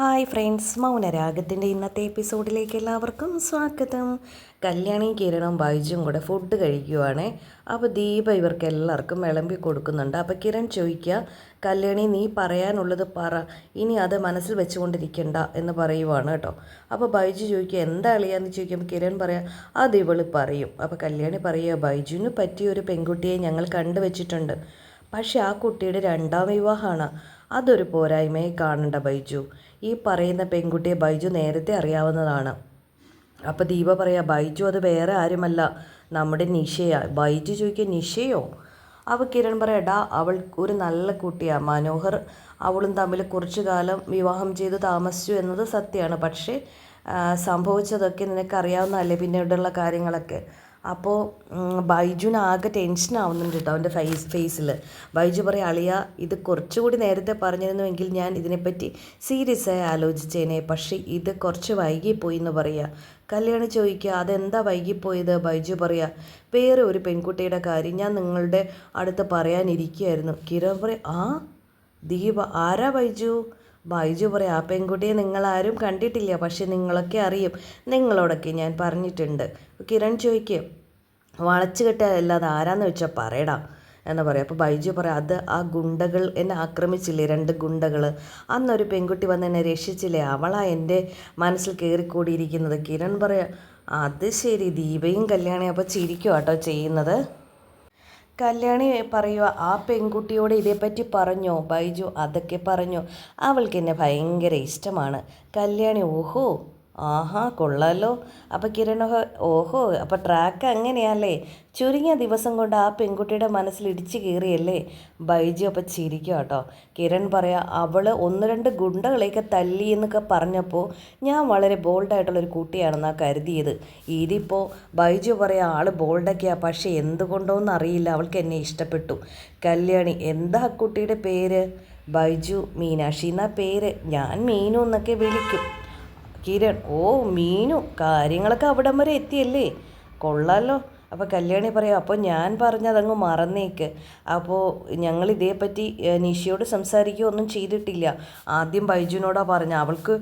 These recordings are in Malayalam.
ഹായ് ഫ്രണ്ട്സ്, മൗനരാഗത്തിൻ്റെ ഇന്നത്തെ എപ്പിസോഡിലേക്ക് എല്ലാവർക്കും സ്വാഗതം. കല്യാണിയും കിരണും ബൈജും കൂടെ ഫുഡ് കഴിക്കുവാണ്. അപ്പോൾ ദീപ ഇവർക്ക് എല്ലാവർക്കും വിളമ്പി കൊടുക്കുന്നുണ്ട്. അപ്പോൾ കിരൺ ചോദിക്കുക, കല്യാണി നീ പറയാനുള്ളത് പറ, ഇനി അത് മനസ്സിൽ വെച്ചുകൊണ്ടിരിക്കണ്ട എന്ന് പറയുവാണ് കേട്ടോ. അപ്പോൾ ബൈജു ചോദിക്കുക എന്താ അളിയാന്ന് ചോദിക്കുമ്പോൾ കിരൺ പറയാം അത് ഇവള് പറയും. അപ്പോൾ കല്യാണി പറയുക, ബൈജുവിന് പറ്റിയൊരു പെൺകുട്ടിയെ ഞങ്ങൾ കണ്ടുവച്ചിട്ടുണ്ട്, പക്ഷെ ആ കുട്ടിയുടെ രണ്ടാം വിവാഹമാണ്. അതൊരു പോരായ്മയെ കാണണ്ട ബൈജു. ഈ പറയുന്ന പെൺകുട്ടിയെ ബൈജു നേരത്തെ അറിയാവുന്നതാണ്. അപ്പോൾ ദീപ പറയാ, ബൈജു അത് വേറെ ആരുമല്ല, നമ്മുടെ നിഷയാ. ബൈജു ചോദിക്കുക, നിഷയോ? അപ്പോൾ കിരൺ പറയാ, അവൾ ഒരു നല്ല കുട്ടിയാണ്, മനോഹർ അവളും തമ്മിൽ കുറച്ചു കാലം വിവാഹം ചെയ്ത് താമസിച്ചു എന്നത് സത്യമാണ്. പക്ഷേ സംഭവിച്ചതൊക്കെ നിനക്കറിയാവുന്നതല്ലേ പിന്നീടുള്ള കാര്യങ്ങളൊക്കെ. അപ്പോൾ ബൈജുവിന് ആകെ ടെൻഷൻ ആവുന്നുണ്ട് കേട്ടോ അവൻ്റെ ഫേസിൽ. ബൈജു പറയാം, അളിയ ഇത് കുറച്ചുകൂടി നേരത്തെ പറഞ്ഞിരുന്നുവെങ്കിൽ ഞാൻ ഇതിനെപ്പറ്റി സീരിയസ് ആയി ആലോചിച്ചേനെ, പക്ഷേ ഇത് കുറച്ച് വൈകിപ്പോയി എന്ന് പറയുക. കല്യാണി ചോദിക്കുക, അതെന്താ വൈകിപ്പോയത്? ബൈജു പറയുക, വേറെ ഒരു പെൺകുട്ടിയുടെ കാര്യം ഞാൻ നിങ്ങളുടെ അടുത്ത് പറയാനിരിക്കുകയായിരുന്നു. കിരൺ പറയും, ആ ദീപ ആരാ ബൈജു? ബൈജു പറയാം, ആ പെൺകുട്ടിയെ നിങ്ങളാരും കണ്ടിട്ടില്ല, പക്ഷെ നിങ്ങളൊക്കെ അറിയും, നിങ്ങളോടൊക്കെ ഞാൻ പറഞ്ഞിട്ടുണ്ട്. കിരൺ ചോദിക്കും, വളച്ചു കെട്ടല്ലാതെ ആരാന്ന് വെച്ചാൽ പറയടാ എന്ന് പറയാം. അപ്പോൾ ബൈജു പറയാം, അത് ആ ഗുണ്ടകൾ എന്നെ ആക്രമിച്ചില്ലേ, 2 ഗുണ്ടകൾ, അന്നൊരു പെൺകുട്ടി വന്ന് എന്നെ രക്ഷിച്ചില്ലേ, അവളാ എൻ്റെ മനസ്സിൽ കയറിക്കൂടിയിരിക്കുന്നത്. കിരൺ പറയാം, അത് ശരി. ദീപയും കല്യാണിയും അപ്പോൾ ചിരിക്കും കേട്ടോ ചെയ്യുന്നത്. കല്യാണി പറയുക, ആ പെൺകുട്ടിയോട് ഇതേപ്പറ്റി പറഞ്ഞോ? ബൈജു അതൊക്കെ പറഞ്ഞു, അവൾക്ക് എന്നെ ഭയങ്കര ഇഷ്ടമാണ്. കല്യാണി, ഓഹോ ആഹാ കൊള്ളാലോ. അപ്പോൾ കിരൺ, ഓഹോ അപ്പോൾ ട്രാക്ക് അങ്ങനെയല്ലേ, ചുരുങ്ങിയ ദിവസം കൊണ്ട് ആ പെൺകുട്ടിയുടെ മനസ്സിൽ ഇടിച്ചു കയറിയല്ലേ. ബൈജു അപ്പോൾ ചിരിക്കുക കേട്ടോ. കിരൺ പറയാം, അവൾ 1-2 ഗുണ്ടകളെയൊക്കെ തല്ലി എന്നൊക്കെ പറഞ്ഞപ്പോൾ ഞാൻ വളരെ ബോൾഡായിട്ടുള്ളൊരു കുട്ടിയാണെന്നാണ് കരുതിയത്. ഇതിപ്പോൾ ബൈജു പറയാം, ആൾ ബോൾഡൊക്കെയാണ്, പക്ഷേ എന്തുകൊണ്ടോന്ന് അറിയില്ല അവൾക്ക് എന്നെ ഇഷ്ടപ്പെട്ടു. കല്യാണി, എന്താ ആ കുട്ടിയുടെ പേര്? ബൈജു, മീനാക്ഷി എന്നാ പേര്, ഞാൻ മീനു എന്നൊക്കെ വിളിക്കും. കിരൺ, ഓ മീനു, കാര്യങ്ങളൊക്കെ അവിടം വരെ എത്തിയല്ലേ, കൊള്ളാലോ. അപ്പോൾ കല്യാണി പറയാം, അപ്പോൾ ഞാൻ പറഞ്ഞതങ്ങ് മറന്നേക്ക്. അപ്പോൾ ഞങ്ങൾ ഇതേപ്പറ്റി നിഷയോട് സംസാരിക്കുകയൊന്നും ചെയ്തിട്ടില്ല. ആദ്യം ബൈജുവിനോടാണ് പറഞ്ഞത്, അവൾക്ക്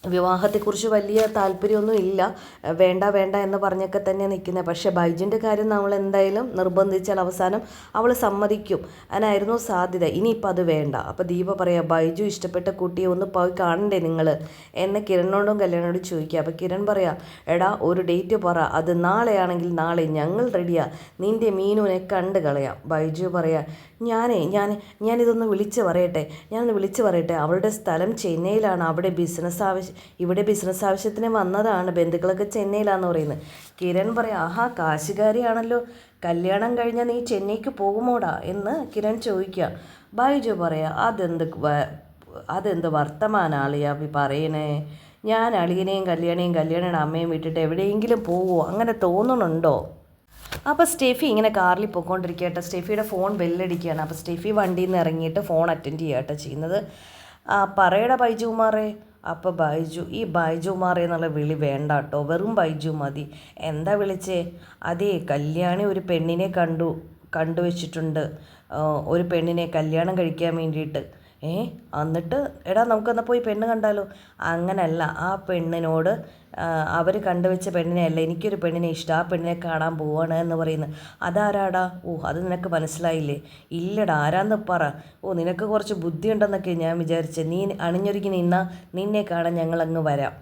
വിവാഹത്തെക്കുറിച്ച് വലിയ താല്പര്യമൊന്നും ഇല്ല, വേണ്ട വേണ്ട എന്ന് പറഞ്ഞൊക്കെ തന്നെ നിൽക്കുന്നത്. പക്ഷേ ബൈജുൻ്റെ കാര്യം നമ്മൾ എന്തായാലും നിർബന്ധിച്ചാൽ അവസാനം അവൾ സമ്മതിക്കും, അതിനായിരുന്നു സാധ്യത. ഇനിയിപ്പോൾ അത് വേണ്ട. അപ്പോൾ ദീപ പറയാം, ബൈജു ഇഷ്ടപ്പെട്ട കുട്ടിയെ ഒന്ന് പോയി കാണണ്ടേ നിങ്ങൾ എന്നെ കിരണോടും കല്യാണോടും ചോദിക്കുക. അപ്പോൾ കിരൺ പറയാം, എടാ ഒരു ഡേറ്റ് പറ, അത് നാളെയാണെങ്കിൽ നാളെ ഞങ്ങൾ റെഡിയാണ്, നിൻ്റെ മീനുവിനെ കണ്ട് കളയാം. ബൈജു പറയാം, ഞാനിതൊന്ന് വിളിച്ച് പറയട്ടെ, അവളുടെ സ്ഥലം ചെന്നൈയിലാണ്, ഇവിടെ ബിസിനസ് ആവശ്യത്തിന് വന്നതാണ്, ബന്ധുക്കളൊക്കെ ചെന്നൈയിലാന്ന് പറയുന്നത്. കിരൺ പറയാം, ആഹാ കാശുകാരിയാണല്ലോ, കല്യാണം കഴിഞ്ഞാൽ നീ ചെന്നൈക്ക് പോകുമോടാ എന്ന് കിരൺ ചോദിക്കുക. ബൈജു പറയാം, അതെന്ത് വർത്തമാനാളിയാ പറയണേ, ഞാൻ അളിയനെയും കല്യാണിയുടെ അമ്മയും വിട്ടിട്ട് എവിടെയെങ്കിലും പോവുമോ, അങ്ങനെ തോന്നണുണ്ടോ? അപ്പോൾ സ്റ്റെഫി ഇങ്ങനെ കാറിൽ പോയിക്കൊണ്ടിരിക്കുകട്ടെ, സ്റ്റെഫിയുടെ ഫോൺ ബെല്ലടിക്കുകയാണ്. അപ്പോൾ സ്റ്റെഫി വണ്ടിയിൽ നിന്ന് ഇറങ്ങിയിട്ട് ഫോൺ അറ്റൻഡ് ചെയ്യുകട്ടോ ചെയ്യുന്നത്. പറയടാ ബൈജുമാറേ. അപ്പോൾ ബൈജു, ഈ ബൈജുമാറേ എന്നുള്ള വിളി വേണ്ട കേട്ടോ, വെറും ബൈജു മതി. എന്താ വിളിച്ചേ? അതേ, കല്യാണി ഒരു പെണ്ണിനെ കണ്ടുവച്ചിട്ടുണ്ട്, ഒരു പെണ്ണിനെ കല്യാണം കഴിക്കാൻ വേണ്ടിയിട്ട്. എന്നിട്ട് എടാ നമുക്കെന്നാൽ പോയി പെണ്ണ് കണ്ടാലോ? അങ്ങനല്ല, ആ പെണ്ണിനോട് അവർ കണ്ടുവച്ച പെണ്ണിനെയല്ല, എനിക്കൊരു പെണ്ണിനെ ഇഷ്ടം, ആ പെണ്ണിനെ കാണാൻ പോവാണ് എന്ന് പറയുന്നത്. അതാരാടാ? ഓ അത് നിനക്ക് മനസ്സിലായില്ലേ? ഇല്ലടാ, ആരാന്ന് പറ. ഓ നിനക്ക് കുറച്ച് ബുദ്ധിയുണ്ടെന്നൊക്കെ ഞാൻ വിചാരിച്ചത്, നീ അണിഞ്ഞൊരുക്കി നിന്നാൽ നിന്നെ കാണാൻ ഞങ്ങളങ്ങ് വരാം.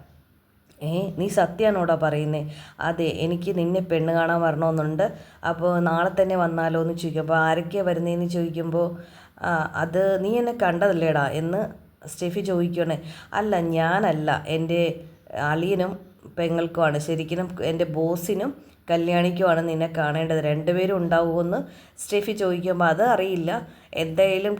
നീ സത്യമാണോടാ പറയുന്നേ? അതെ, എനിക്ക് നിന്നെ പെണ്ണ് കാണാൻ വരണമെന്നുണ്ട്, അപ്പോൾ നാളെ തന്നെ വന്നാലോ എന്ന് ചോദിക്കുമ്പോൾ ആരൊക്കെയാണ് വരുന്നതെന്ന് ചോദിക്കുമ്പോൾ അത് നീ എന്നെ കണ്ടതല്ലേടാ എന്ന് സ്റ്റെഫി ചോദിക്കുകയാണ്. അല്ല ഞാനല്ല, എൻ്റെ അളിയനും പെങ്ങൾക്കുമാണ്, ശരിക്കും എൻ്റെ ബോസിനും കല്യാണിക്കുമാണ് നിന്നെ കാണേണ്ടത്, 2 പേരും ഉണ്ടാവുമെന്ന് സ്റ്റെഫി ചോദിക്കുമ്പോൾ അത് അറിയില്ല, എന്തായാലും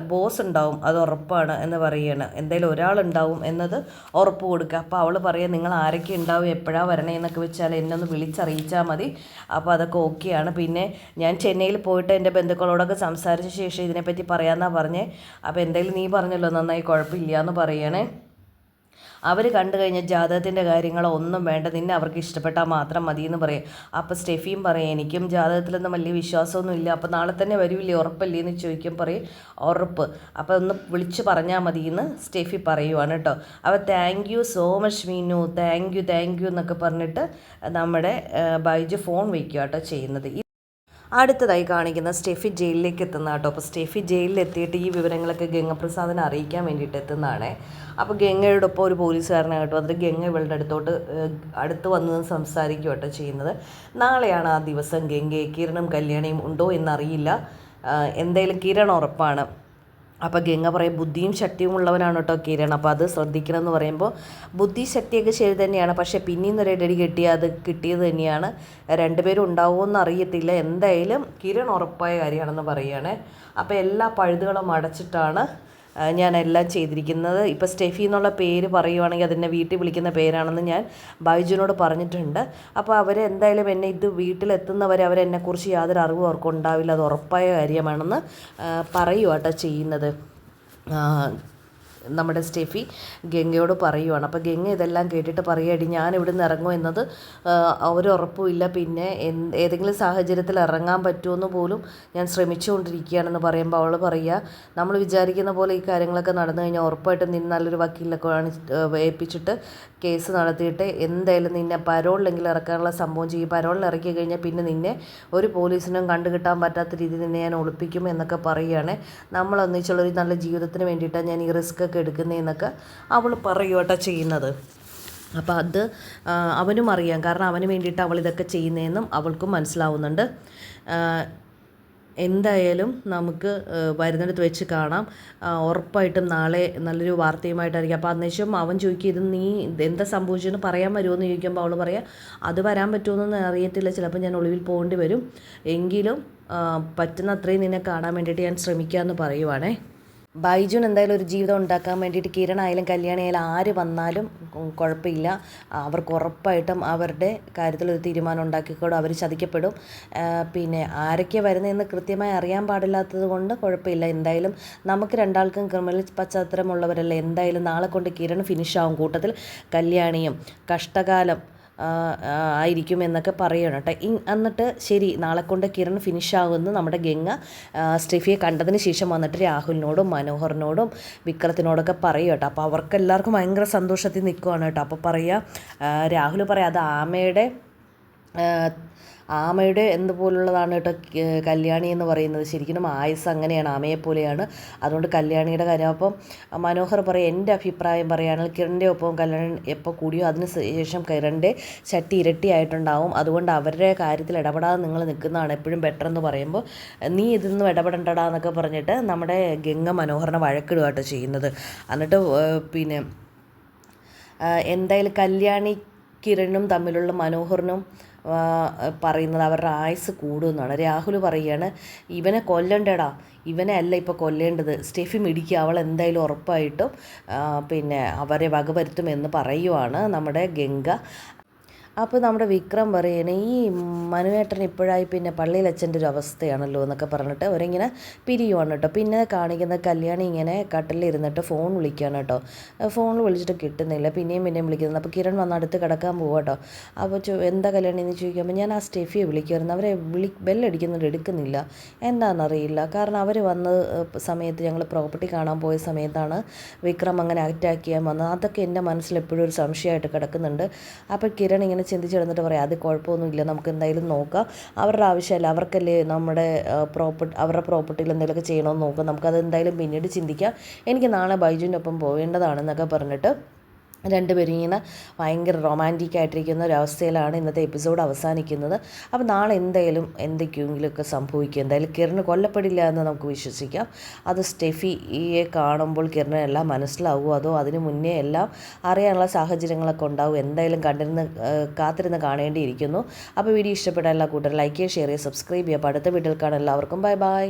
ബോസ് ഉണ്ടാവും, അത് ഉറപ്പാണ് എന്ന് പറയുകയാണ്. എന്തായാലും ഒരാളുണ്ടാവും എന്നത് ഉറപ്പ് കൊടുക്കുക. അപ്പോൾ അവൾ പറയുക, നിങ്ങൾ ആരൊക്കെ ഉണ്ടാവും, എപ്പോഴാണ് വരണേ എന്നൊക്കെ വെച്ചാൽ എന്നെ ഒന്ന് വിളിച്ചറിയിച്ചാൽ മതി. അപ്പോൾ അതൊക്കെ ഓക്കെയാണ്. പിന്നെ ഞാൻ ചെന്നൈയിൽ പോയിട്ട് എൻ്റെ ബന്ധുക്കളോടൊക്കെ സംസാരിച്ച ശേഷം ഇതിനെപ്പറ്റി പറയാമെന്നാണ് പറഞ്ഞത്. അപ്പോൾ എന്തായാലും നീ പറഞ്ഞല്ലോ നന്നായി, കുഴപ്പമില്ല എന്ന് പറയണേ. അവർ കണ്ടു കഴിഞ്ഞാൽ ജാതകത്തിൻ്റെ കാര്യങ്ങളോ ഒന്നും വേണ്ട, നിന്നെ അവർക്ക് ഇഷ്ടപ്പെട്ടാൽ മാത്രം മതി എന്ന് പറയും. അപ്പോൾ സ്റ്റെഫിയും പറയും എനിക്കും ജാതകത്തിലൊന്നും വലിയ വിശ്വാസമൊന്നും ഇല്ല, അപ്പോൾ നാളെ തന്നെ വരില്ലേ, ഉറപ്പല്ലേ എന്ന് ചോദിക്കും. പറയും ഉറപ്പ്, അപ്പോൾ ഒന്ന് വിളിച്ച് പറഞ്ഞാൽ മതി എന്ന് സ്റ്റെഫി പറയുവാണ് കേട്ടോ. അപ്പോൾ thank you so much Meenu, thank you എന്നൊക്കെ പറഞ്ഞിട്ട് നമ്മുടെ ബൈജു ഫോൺ വയ്ക്കുക കേട്ടോ ചെയ്യുന്നത്. അടുത്തതായി കാണിക്കുന്ന സ്റ്റെഫി ജയിലിലേക്ക് എത്തുന്ന കേട്ടോ. അപ്പോൾ സ്റ്റെഫി ജയിലിലെത്തിയിട്ട് ഈ വിവരങ്ങളൊക്കെ ഗംഗപ്രസാദിനെ അറിയിക്കാൻ വേണ്ടിയിട്ട് എത്തുന്നതാണ്. അപ്പോൾ ഗംഗയോടൊപ്പം ഒരു പോലീസുകാരനെ കേട്ടോ, അതിൽ ഗംഗ ഇവളുടെ അടുത്ത് വന്ന് സംസാരിക്കുക കേട്ടോ ചെയ്യുന്നത്. നാളെയാണ് ആ ദിവസം. ഗംഗയെ കിരണും കല്യാണിയും ഉണ്ടോ എന്നറിയില്ല, എന്തായാലും കിരൺ ഉറപ്പാണ്. അപ്പോൾ ഗംഗ പറയും ബുദ്ധിയും ശക്തിയും ഉള്ളവനാണ് കേട്ടോ കിരൺ, അപ്പോൾ അത് ശ്രദ്ധിക്കണം എന്ന് പറയുമ്പോൾ ബുദ്ധി ശക്തിയൊക്കെ ശരി തന്നെയാണ്, പക്ഷേ പിന്നെയും ഒരു ഇടടി കിട്ടിയത് തന്നെയാണ്. രണ്ടുപേരും ഉണ്ടാവുമെന്ന് അറിയത്തില്ല, എന്തായാലും കിരൺ ഉറപ്പായ കാര്യമാണെന്ന് പറയുകയാണ്. അപ്പോൾ എല്ലാ പഴുതുകളും അടച്ചിട്ടാണ് ഞാനെല്ലാം ചെയ്തിരിക്കുന്നത്. ഇപ്പോൾ സ്റ്റെഫി എന്നുള്ള പേര് പറയുവാണെങ്കിൽ അതെന്നെ വീട്ടിൽ വിളിക്കുന്ന പേരാണെന്ന് ഞാൻ ബൈജുവിനോട് പറഞ്ഞിട്ടുണ്ട്. അപ്പോൾ അവർ എന്തായാലും എന്നെ ഇത് വീട്ടിലെത്തുന്നവരെ അവരെന്നെക്കുറിച്ച് യാതൊരു അറിവും അവർക്ക് ഉണ്ടാവില്ല, അത് ഉറപ്പായ കാര്യമാണെന്ന് പറയുക കേട്ടോ ചെയ്യുന്നത്. നമ്മുടെ സ്റ്റെഫി ഗംഗയോട് പറയുവാണ്. അപ്പോൾ ഗംഗ ഇതെല്ലാം കേട്ടിട്ട് പറയുകയടി ഞാൻ ഇവിടെ നിന്ന് ഇറങ്ങുമോ എന്നത് ഒരുറപ്പുമില്ല, പിന്നെ ഏതെങ്കിലും സാഹചര്യത്തിൽ ഇറങ്ങാൻ പറ്റുമെന്ന് പോലും ഞാൻ ശ്രമിച്ചുകൊണ്ടിരിക്കുകയാണെന്ന് പറയുമ്പോൾ അവൾ പറയുക നമ്മൾ വിചാരിക്കുന്ന പോലെ ഈ കാര്യങ്ങളൊക്കെ നടന്നു കഴിഞ്ഞാൽ ഉറപ്പായിട്ടും നിന്നെ നല്ലൊരു വക്കീലൊക്കെ ഏൽപ്പിച്ചിട്ട് കേസ് നടത്തിയിട്ട് എന്തായാലും നിന്നെ പരോളിലെങ്കിലും ഇറക്കാനുള്ള സംഭവം ചെയ്യും. പരോളിൽ ഇറക്കി കഴിഞ്ഞാൽ പിന്നെ നിന്നെ ഒരു പോലീസിനും കണ്ടുകിട്ടാൻ പറ്റാത്ത രീതിയിൽ നിന്നെ ഞാൻ ഒളിപ്പിക്കും എന്നൊക്കെ പറയുകയാണ്. നമ്മൾ ഒന്നിച്ചുള്ളൊരു നല്ല ജീവിതത്തിന് വേണ്ടിയിട്ടാണ് ഞാൻ ഈ റിസ്ക് ഒക്കെ എടുക്കുന്നതെന്നൊക്കെ അവൾ പറയുകട്ടോ ചെയ്യുന്നത്. അപ്പോൾ അത് അവനും അറിയാം, കാരണം അവന് വേണ്ടിയിട്ട് അവൾ ഇതൊക്കെ ചെയ്യുന്നതെന്നും അവൾക്കും മനസ്സിലാവുന്നുണ്ട്. എന്തായാലും നമുക്ക് വരുന്നിടത്ത് വെച്ച് കാണാം. ഉറപ്പായിട്ടും നാളെ നല്ലൊരു വാർത്തയുമായിട്ടായിരിക്കും. അപ്പോൾ അന്നേരം അവൻ ചോദിക്കും ഇത് നീ എന്താ സംഭവിച്ചെന്ന് പറയാൻ വരുമോ എന്ന് ചോദിക്കുമ്പോൾ അവൾ പറയാം അത് വരാൻ പറ്റുമെന്നൊന്നും അറിയത്തില്ല, ചിലപ്പോൾ ഞാൻ ഒളിവിൽ പോകേണ്ടി വരും, എങ്കിലും പറ്റുന്ന അത്രയും നിന്നെ കാണാൻ വേണ്ടിയിട്ട് ഞാൻ ശ്രമിക്കാമെന്ന് പറയുവാണേ. ബൈജുൻ എന്തായാലും ഒരു ജീവിതം ഉണ്ടാക്കാൻ വേണ്ടിയിട്ട് കിരണായാലും കല്യാണിയായാലും ആര് വന്നാലും കുഴപ്പമില്ല, അവർക്ക് ഉറപ്പായിട്ടും അവരുടെ കാര്യത്തിലൊരു തീരുമാനം ഉണ്ടാക്കിക്കോടും, അവർ ചതിക്കപ്പെടും. പിന്നെ ആരൊക്കെ വരുന്നതെന്ന് കൃത്യമായി അറിയാൻ പാടില്ലാത്തത് കൊണ്ട് കുഴപ്പമില്ല. എന്തായാലും നമുക്ക് രണ്ടാൾക്കും ക്രിമിനൽ പശ്ചാത്തലമുള്ളവരല്ലേ, എന്തായാലും നാളെ കൊണ്ട് കിരൺ ഫിനിഷാവും, കൂട്ടത്തിൽ കല്യാണിയും കഷ്ടകാലം ആയിരിക്കും എന്നൊക്കെ പറയണം കേട്ടോ. എന്നിട്ട് ശരി നാളെ കൊണ്ട് കിരൺ ഫിനിഷാകുമെന്ന് നമ്മുടെ ഗംഗ സ്റ്റെഫിയെ കണ്ടതിന് ശേഷം വന്നിട്ട് രാഹുലിനോടും മനോഹറിനോടും വിക്രത്തിനോടൊക്കെ പറയും കേട്ടോ. അപ്പോൾ അവർക്കെല്ലാവർക്കും ഭയങ്കര സന്തോഷത്തിൽ നിൽക്കുവാണ് കേട്ടോ. അപ്പോൾ രാഹുൽ പറയാം അത് ആമയുടെ എന്തുപോലുള്ളതാണ് കേട്ടോ കല്യാണി എന്ന് പറയുന്നത്, ശരിക്കും ആയുസ് അങ്ങനെയാണ്, ആമയെപ്പോലെയാണ്, അതുകൊണ്ട് കല്യാണിയുടെ കാര്യം. അപ്പം മനോഹർ പറയും എൻ്റെ അഭിപ്രായം പറയുകയാണെങ്കിൽ കിരണിൻ്റെ ഒപ്പം കല്യാണി എപ്പോൾ കൂടിയോ അതിന് ശേഷം കിരണിൻ്റെ ശക്തി ഇരട്ടിയായിട്ടുണ്ടാവും, അതുകൊണ്ട് അവരുടെ കാര്യത്തിൽ ഇടപെടാതെ നിങ്ങൾ നിൽക്കുന്നതാണ് എപ്പോഴും ബെറ്റർ എന്ന് പറയുമ്പോൾ നീ ഇതിൽ ഇടപെടണ്ടടാ എന്നൊക്കെ പറഞ്ഞിട്ട് നമ്മുടെ ഗംഗ മനോഹറിനെ വഴക്കിടുക കേട്ടോ ചെയ്യുന്നത്. എന്നിട്ട് പിന്നെ എന്തായാലും കല്യാണി കിരണും തമ്മിലുള്ള മനോഹറിനും പറയുന്നത് അവരുടെ ആയുസ് കൂടുമെന്നാണ്. രാഹുൽ പറയുകയാണ് ഇവനെ കൊല്ലണ്ടടാ, ഇവനെ അല്ല ഇപ്പോൾ കൊല്ലേണ്ടത്, സ്റ്റെഫി മിടിക്കുക, അവൾ എന്തായാലും ഉറപ്പായിട്ടും പിന്നെ അവരെ വകവരുത്തുമെന്ന് പറയുവാണ് നമ്മുടെ ഗംഗ. അപ്പോൾ നമ്മുടെ വിക്രം പറയണേ ഈ മനുവേട്ടൻ ഇപ്പോഴായി പിന്നെ പള്ളിയിലച്ഛൻ്റെ ഒരു അവസ്ഥയാണല്ലോ എന്നൊക്കെ പറഞ്ഞിട്ട് അവരിങ്ങനെ പിരിയുവാണ് കേട്ടോ. പിന്നെ കാണിക്കുന്ന കല്യാണി ഇങ്ങനെ കട്ടിലിരുന്നിട്ട് ഫോൺ വിളിക്കുകയാണ് കേട്ടോ. ഫോണിൽ വിളിച്ചിട്ട് കിട്ടുന്നില്ല, പിന്നെയും വിളിക്കുന്നത്. അപ്പോൾ കിരൺ വന്ന് അടുത്ത് കിടക്കാൻ പോവുക കേട്ടോ. അപ്പോൾ എന്താ കല്യാണി എന്ന് ചോദിക്കുമ്പോൾ ഞാൻ ആ സ്റ്റെഫിയെ വിളിക്കുമായിരുന്നു, അവരെ ബെല്ലടിക്കുന്നുണ്ട് എടുക്കുന്നില്ല, എന്താണെന്നറിയില്ല, കാരണം അവർ വന്ന സമയത്ത് ഞങ്ങൾ പ്രോപ്പർട്ടി കാണാൻ പോയ സമയത്താണ് വിക്രം അങ്ങനെ അറ്റാക്ക് ചെയ്യാൻ വന്നത്, അതൊക്കെ എൻ്റെ മനസ്സിൽ എപ്പോഴും ഒരു സംശയമായിട്ട് കിടക്കുന്നുണ്ട്. അപ്പോൾ കിരൺ ഇങ്ങനെ ചിന്തിച്ചെടുത്തിട്ട് പറയാം അത് കുഴപ്പമൊന്നുമില്ല, നമുക്ക് എന്തായാലും നോക്കാം, അവരുടെ ആവശ്യമല്ല, അവർക്കല്ലേ നമ്മുടെ അവരുടെ പ്രോപ്പർട്ടിയിൽ എന്തെങ്കിലുമൊക്കെ ചെയ്യണമെന്ന് നോക്കാം, നമുക്കത് എന്തായാലും പിന്നീട് ചിന്തിക്കാം, എനിക്ക് നാളെ ബൈജുവിൻ്റെ ഒപ്പം പോവേണ്ടതാണെന്നൊക്കെ പറഞ്ഞിട്ട് രണ്ടുപേരും ഇങ്ങനെ ഭയങ്കര റൊമാൻറ്റിക് ആയിട്ടിരിക്കുന്ന ഒരവസ്ഥയിലാണ് ഇന്നത്തെ എപ്പിസോഡ് അവസാനിക്കുന്നത്. അപ്പോൾ നാളെ എന്തായാലും എന്തൊക്കെയെങ്കിലുമൊക്കെ സംഭവിക്കും, എന്തായാലും കിരണ് കൊല്ലപ്പെടില്ല എന്ന് നമുക്ക് വിശ്വസിക്കാം. അത് സ്റ്റെഫിയെ കാണുമ്പോൾ കിരണെല്ലാം മനസ്സിലാവുമോ അതോ അതിന് മുന്നേ എല്ലാം അറിയാനുള്ള സാഹചര്യങ്ങളൊക്കെ ഉണ്ടാവും, എന്തായാലും കാത്തിരുന്ന് കാണേണ്ടിയിരിക്കുന്നു. അപ്പോൾ വീഡിയോ ഇഷ്ടപ്പെട്ട എല്ലാ കൂട്ടരും ലൈക്ക് ചെയ്യുക, ഷെയർ ചെയ്യുക, സബ്സ്ക്രൈബ് ചെയ്യുക. അപ്പോൾ അടുത്ത വീഡിയോയിൽ കാണാൻ എല്ലാവർക്കും ബൈ ബൈ.